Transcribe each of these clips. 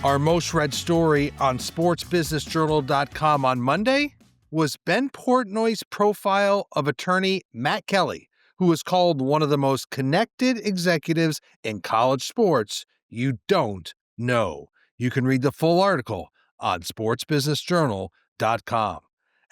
Our most read story on sportsbusinessjournal.com on Monday was Ben Portnoy's profile of attorney Matt Kelly, who is called one of the most connected executives in college sports you don't know. You can read the full article on sportsbusinessjournal.com.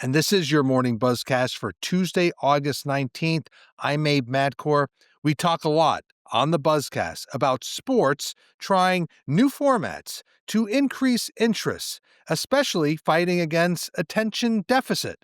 And this is your morning Buzzcast for Tuesday, August 19th. I'm Abe Madcore. We talk a lot on the Buzzcast about sports trying new formats to increase interest, especially fighting against attention deficit.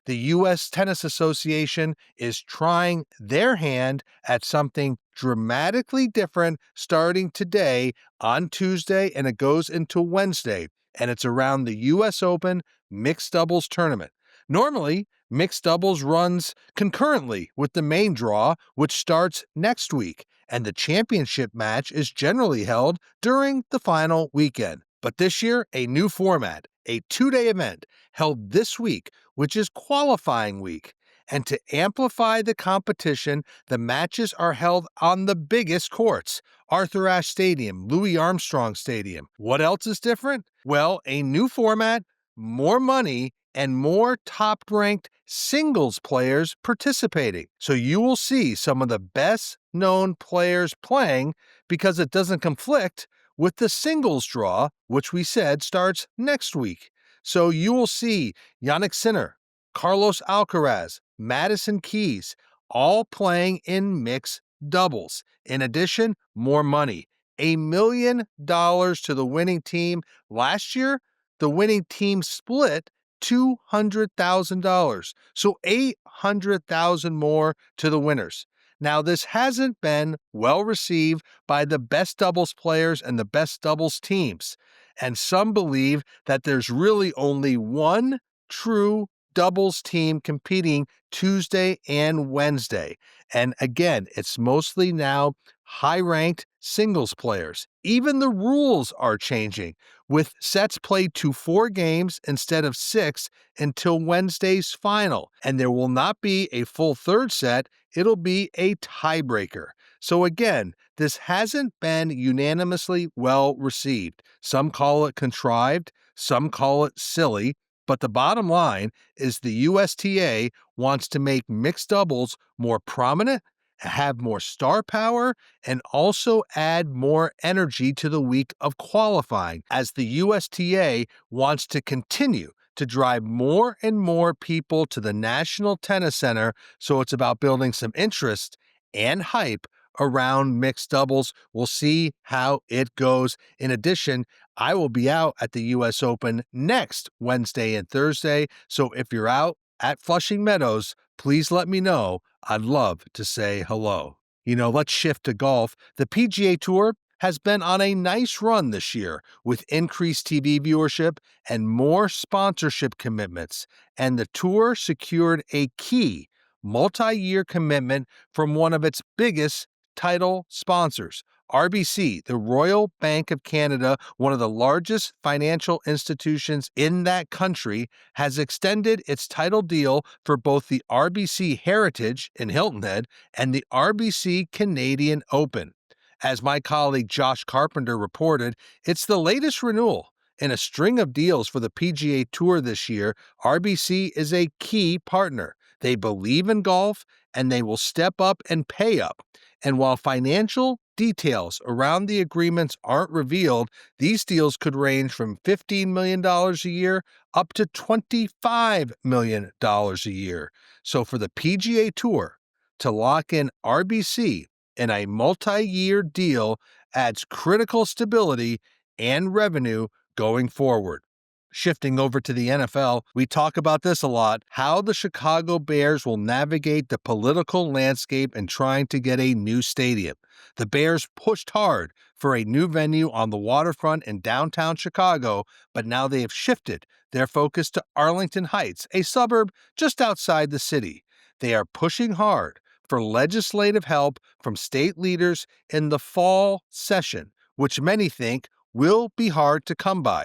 The U.S. Tennis Association is trying their hand at something dramatically different starting today on Tuesday, and it goes into Wednesday, and it's around the U.S. Open mixed doubles tournament. Normally, mixed doubles runs concurrently with the main draw, which starts next week, and the championship match is generally held during the final weekend. But this year, a new format, a two-day event held this week, which is qualifying week. And to amplify the competition, the matches are held on the biggest courts, Arthur Ashe Stadium, Louis Armstrong Stadium. What else is different? Well, a new format, more money, and more top-ranked singles players participating. So you will see some of the best-known players playing because it doesn't conflict with the singles draw, which we said starts next week. So you will see Jannik Sinner, Carlos Alcaraz, Madison Keys, all playing in mixed doubles. In addition, more money. $1 million to the winning team. Last year, the winning team split $200,000, so $800,000 more to the winners. Now, this hasn't been well received by the best doubles players and the best doubles teams, and some believe that there's really only one true doubles team competing Tuesday and Wednesday. And again, it's mostly now high-ranked singles players. Even the rules are changing, with sets played to 4 games instead of 6 until Wednesday's final. And there will not be a full third set, it'll be a tiebreaker. So again, this hasn't been unanimously well received. Some call it contrived, some call it silly, but the bottom line is the USTA wants to make mixed doubles more prominent, have more star power, and also add more energy to the week of qualifying, as the USTA wants to continue to drive more and more people to the National Tennis Center. So it's about building some interest and hype around mixed doubles. We'll see how it goes. In addition, I will be out at the U.S. Open next Wednesday and Thursday. So if you're out at Flushing Meadows, please let me know. I'd love to say hello. Let's shift to golf. The PGA Tour has been on a nice run this year with increased TV viewership and more sponsorship commitments. And the tour secured a key multi-year commitment from one of its biggest title sponsors. RBC, the Royal Bank of Canada, one of the largest financial institutions in that country, has extended its title deal for both the RBC Heritage in Hilton Head and the RBC Canadian Open. As my colleague Josh Carpenter reported, it's the latest renewal in a string of deals for the PGA Tour this year. RBC is a key partner. They believe in golf, and they will step up and pay up. And while financial details around the agreements aren't revealed, these deals could range from $15 million a year up to $25 million a year. So for the PGA Tour to lock in RBC in a multi-year deal adds critical stability and revenue going forward. Shifting over to the NFL, we talk about this a lot, how the Chicago Bears will navigate the political landscape in trying to get a new stadium. The Bears pushed hard for a new venue on the waterfront in downtown Chicago, but now they have shifted their focus to Arlington Heights, a suburb just outside the city. They are pushing hard for legislative help from state leaders in the fall session, which many think will be hard to come by.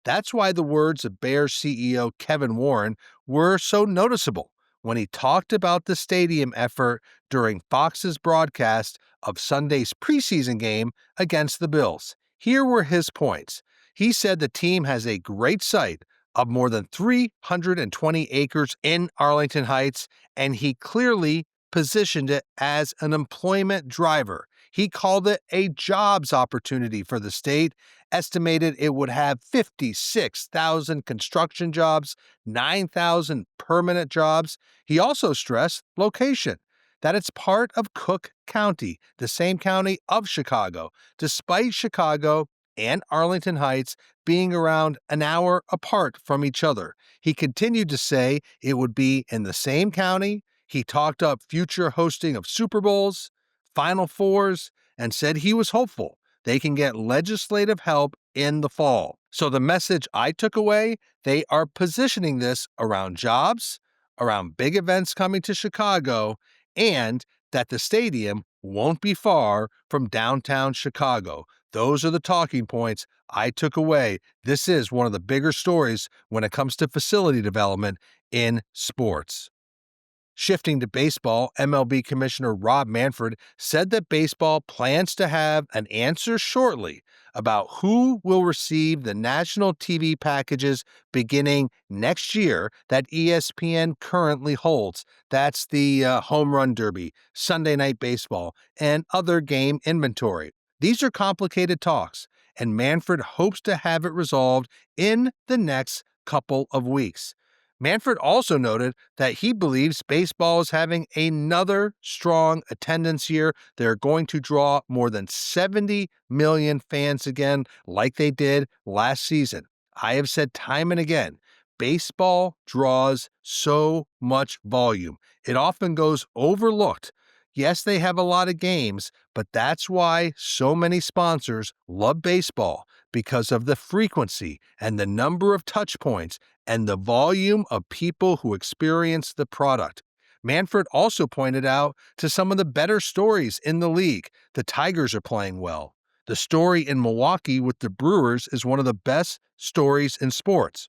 That's why the words of Bears CEO Kevin Warren were so noticeable when he talked about the stadium effort during Fox's broadcast of Sunday's preseason game against the Bills. Here were his points. He said the team has a great site of more than 320 acres in Arlington Heights, and he clearly positioned it as an employment driver. He called it a jobs opportunity for the state, estimated it would have 56,000 construction jobs, 9,000 permanent jobs. He also stressed location, that it's part of Cook County, the same county of Chicago, despite Chicago and Arlington Heights being around an hour apart from each other. He continued to say it would be in the same county. He talked up future hosting of Super Bowls, Final Fours, and said he was hopeful they can get legislative help in the fall. So the message I took away, they are positioning this around jobs, around big events coming to Chicago, and that the stadium won't be far from downtown Chicago. Those are the talking points I took away. This is one of the bigger stories when it comes to facility development in sports. Shifting to baseball, MLB Commissioner Rob Manfred said that baseball plans to have an answer shortly about who will receive the national TV packages beginning next year that ESPN currently holds. That's the Home Run Derby, Sunday Night Baseball, and other game inventory. These are complicated talks, and Manfred hopes to have it resolved in the next couple of weeks. Manfred also noted that he believes baseball is having another strong attendance year. They're going to draw more than 70 million fans again, like they did last season. I have said time and again, baseball draws so much volume. It often goes overlooked. Yes, they have a lot of games, but that's why so many sponsors love baseball, because of the frequency and the number of touch points and the volume of people who experience the product. Manfred also pointed out to some of the better stories in the league. The Tigers are playing well. The story in Milwaukee with the Brewers is one of the best stories in sports.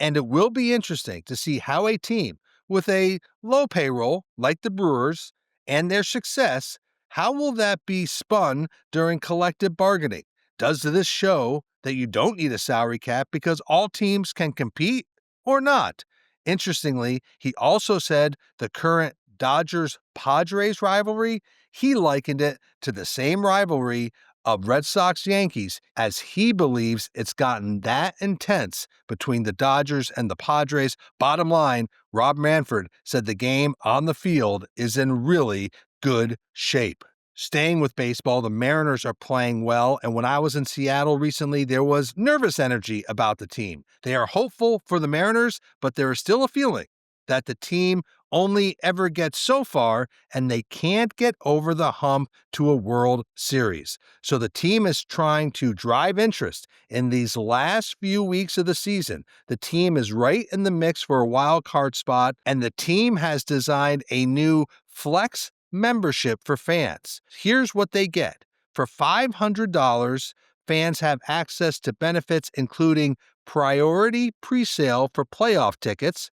And it will be interesting to see how a team with a low payroll like the Brewers and their success, how will that be spun during collective bargaining? Does this show that you don't need a salary cap because all teams can compete or not? Interestingly, he also said the current Dodgers-Padres rivalry, he likened it to the same rivalry of Red Sox-Yankees, as he believes it's gotten that intense between the Dodgers and the Padres. Bottom line, Rob Manfred said the game on the field is in really good shape. Staying with baseball, the Mariners are playing well, and when I was in Seattle recently, there was nervous energy about the team. They are hopeful for the Mariners, but there is still a feeling that the team only ever gets so far and they can't get over the hump to a World Series. So the team is trying to drive interest in these last few weeks of the season. The team is right in the mix for a wild card spot, and the team has designed a new flex membership for fans. Here's what they get. For $500, fans have access to benefits including priority presale for playoff tickets,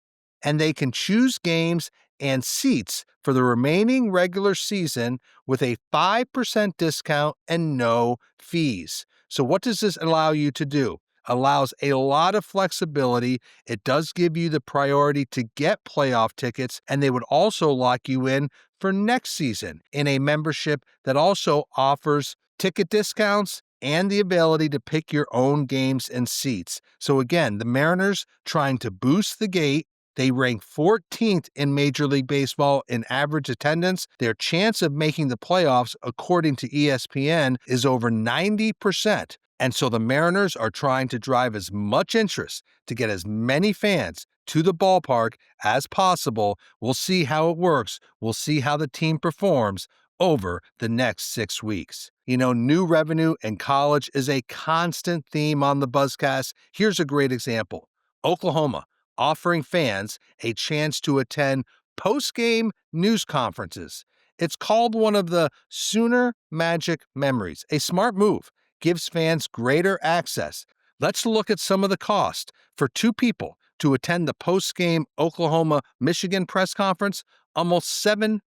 and they can choose games and seats for the remaining regular season with a 5% discount and no fees. So what does this allow you to do? Allows a lot of flexibility. It does give you the priority to get playoff tickets, and they would also lock you in for next season in a membership that also offers ticket discounts and the ability to pick your own games and seats. So again, the Mariners trying to boost the gate. They rank 14th in Major League Baseball in average attendance. Their chance of making the playoffs, according to ESPN, is over 90%. And so the Mariners are trying to drive as much interest to get as many fans to the ballpark as possible. We'll see how it works. We'll see how the team performs over the next 6 weeks. You know, new revenue in college is a constant theme on the Buzzcast. Here's a great example. Oklahoma offering fans a chance to attend post-game news conferences. It's called one of the Sooner Magic Memories. A smart move, gives fans greater access. Let's look at some of the cost. For two people to attend the post-game Oklahoma-Michigan press conference, almost $700.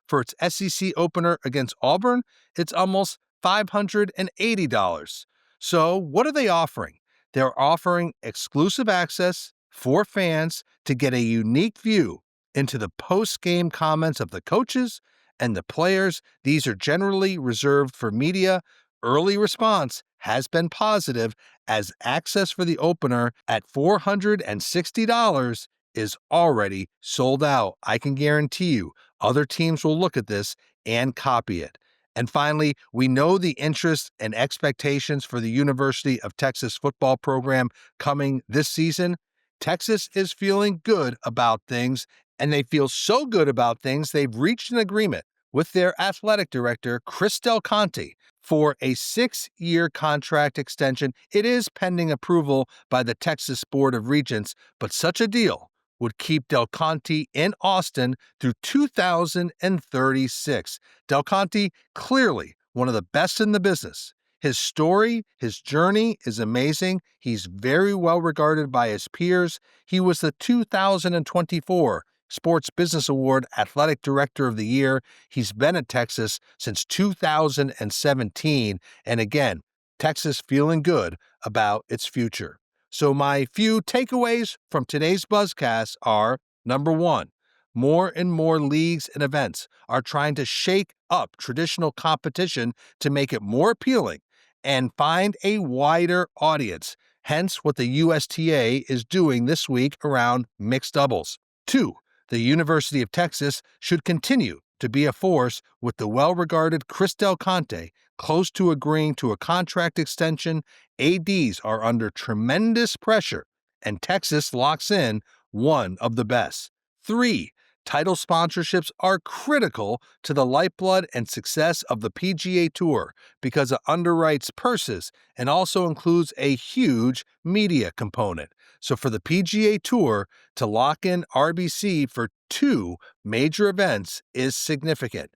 For its SEC opener against Auburn, it's almost $580. So, what are they offering? They're offering exclusive access for fans to get a unique view into the post game comments of the coaches and the players. These are generally reserved for media. Early response has been positive as access for the opener at $460 is already sold out. I can guarantee you other teams will look at this and copy it. And finally, we know the interest and expectations for the University of Texas football program coming this season. Texas is feeling good about things, and they feel so good about things they've reached an agreement with their athletic director, Chris Del Conte, for a 6-year contract extension. It is pending approval by the Texas Board of Regents, but such a deal would keep Del Conte in Austin through 2036. Del Conte, clearly one of the best in the business. His story, his journey is amazing. He's very well regarded by his peers. He was the 2024 Sports Business Award Athletic Director of the Year. He's been at Texas since 2017. And again, Texas feeling good about its future. So my few takeaways from today's Buzzcast are, number one, more and more leagues and events are trying to shake up traditional competition to make it more appealing and find a wider audience, hence what the USTA is doing this week around mixed doubles. Two, the University of Texas should continue to be a force with the well-regarded Chris Del Conte close to agreeing to a contract extension. ADs are under tremendous pressure, and Texas locks in one of the best. Three, title sponsorships are critical to the lifeblood and success of the PGA Tour because it underwrites purses and also includes a huge media component. So for the PGA Tour to lock in RBC for 2 major events is significant.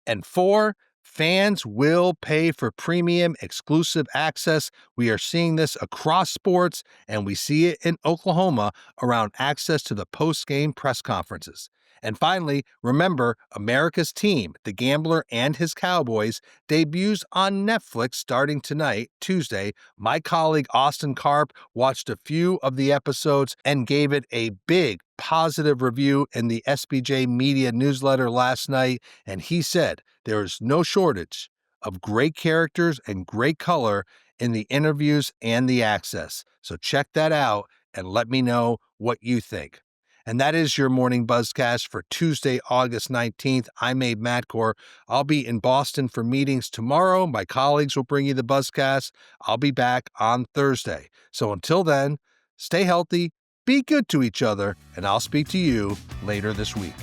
And 4, fans will pay for premium exclusive access. We are seeing this across sports, and we see it in Oklahoma around access to the post-game press conferences. And finally, remember, America's Team, The Gambler and His Cowboys, debuts on Netflix starting tonight, Tuesday. My colleague Austin Karp watched a few of the episodes and gave it a big positive review in the SBJ media newsletter last night, and he said there is no shortage of great characters and great color in the interviews and the access. So check that out and let me know what you think. And that is your morning Buzzcast for Tuesday, August 19th. I'm Abe Matcor. I'll be in Boston for meetings tomorrow. My colleagues will bring you the Buzzcast. I'll be back on Thursday. So until then, stay healthy, be good to each other, and I'll speak to you later this week.